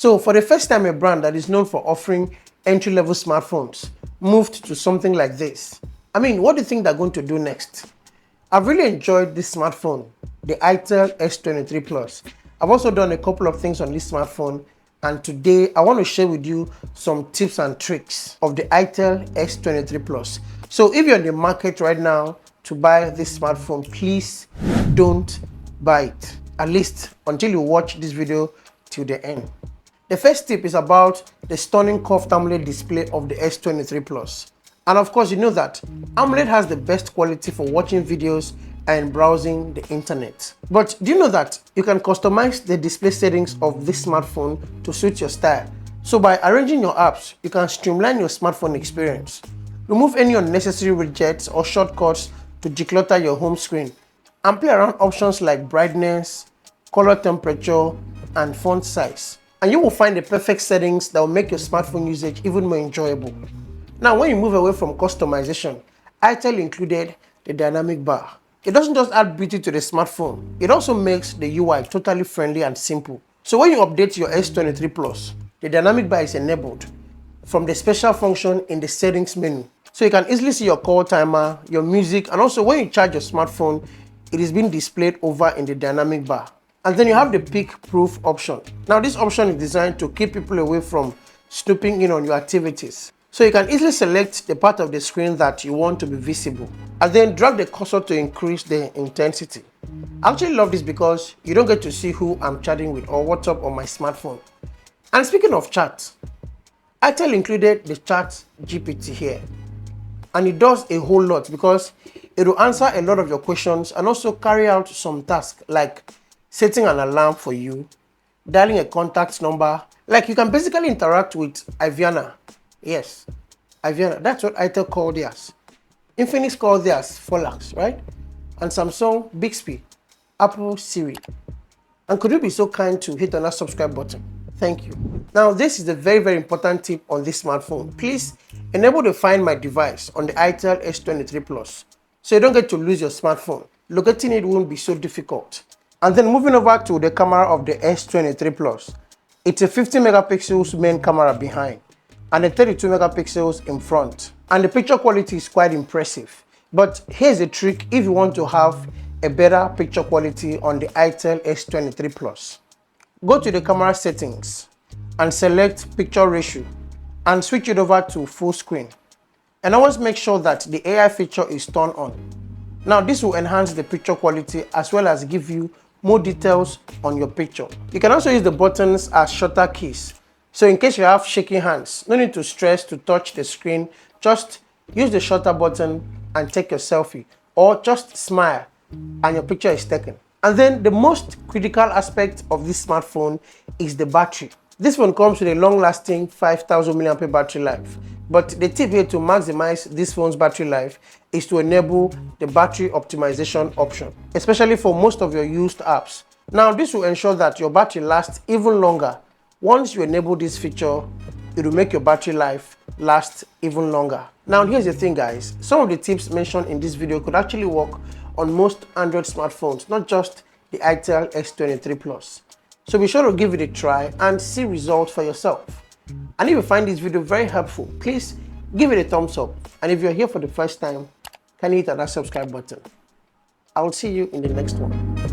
So for the first time, a brand that is known for offering entry-level smartphones moved to something like this. I mean, what do you think they're going to do next? I've really enjoyed this smartphone, the Itel S23 Plus. I've also done a couple of things on this smartphone, and today I want to share with you some tips and tricks of the Itel S23 Plus. So if you're in the market right now to buy this smartphone, please don't buy it, at least until you watch this video till the end. The first tip is about the stunning curved AMOLED display of the S23 Plus. And of course, you know that AMOLED has the best quality for watching videos and browsing the internet. But do you know that you can customize the display settings of this smartphone to suit your style? So by arranging your apps, you can streamline your smartphone experience. Remove any unnecessary widgets or shortcuts to declutter your home screen, and play around options like brightness, color temperature, and font size. And you will find the perfect settings that will make your smartphone usage even more enjoyable. Now, when you move away from customization, Itel included the dynamic bar. It doesn't just add beauty to the smartphone, it also makes the UI totally friendly and simple. So when you update your S23 Plus, the dynamic bar is enabled from the special function in the settings menu. So you can easily see your call timer, your music, and also when you charge your smartphone, it is being displayed over in the dynamic bar. And then you have the peek proof option. Now this option is designed to keep people away from snooping in on your activities. So you can easily select the part of the screen that you want to be visible, and then drag the cursor to increase the intensity. I actually love this because you don't get to see who I'm chatting with or what's up on my smartphone. And speaking of chat, Itel included the chat GPT here. And it does a whole lot because it will answer a lot of your questions and also carry out some tasks like setting an alarm for you, dialing a contact number. Like you can basically interact with Aivana. Yes, Aivana, that's what Itel called theirs. Infinix called theirs Folax, right? And Samsung Bixby, Apple Siri. And could you be so kind to hit on that subscribe button? Thank you. Now this is a very important tip on this smartphone. Please enable the Find My Device on the Itel S23 Plus so you don't get to lose your smartphone. Locating it won't be so difficult. And then moving over to the camera of the S23 Plus. It's a 50 megapixels main camera behind and a 32 megapixels in front. And the picture quality is quite impressive. But here's a trick if you want to have a better picture quality on the Itel S23 Plus. Go to the camera settings and select picture ratio and switch it over to full screen. And always make sure that the AI feature is turned on. Now this will enhance the picture quality as well as give you more details on your picture. You can also use the buttons as shutter keys. So in case you have shaky hands, no need to stress to touch the screen. Just use the shutter button and take your selfie, or just smile and your picture is taken. And then the most critical aspect of this smartphone is the battery. This phone comes with a long-lasting 5000 mAh battery life. But the tip here to maximize this phone's battery life is to enable the battery optimization option, especially for most of your used apps. Now this will ensure that your battery lasts even longer. Once you enable this feature, it will make your battery life last even longer. Now here's the thing guys, some of the tips mentioned in this video could actually work on most Android smartphones, not just the Itel S23 Plus. So be sure to give it a try and see results for yourself. And if you find this video very helpful, please give it a thumbs up. And if you're here for the first time, can you hit that subscribe button? I will see you in the next one.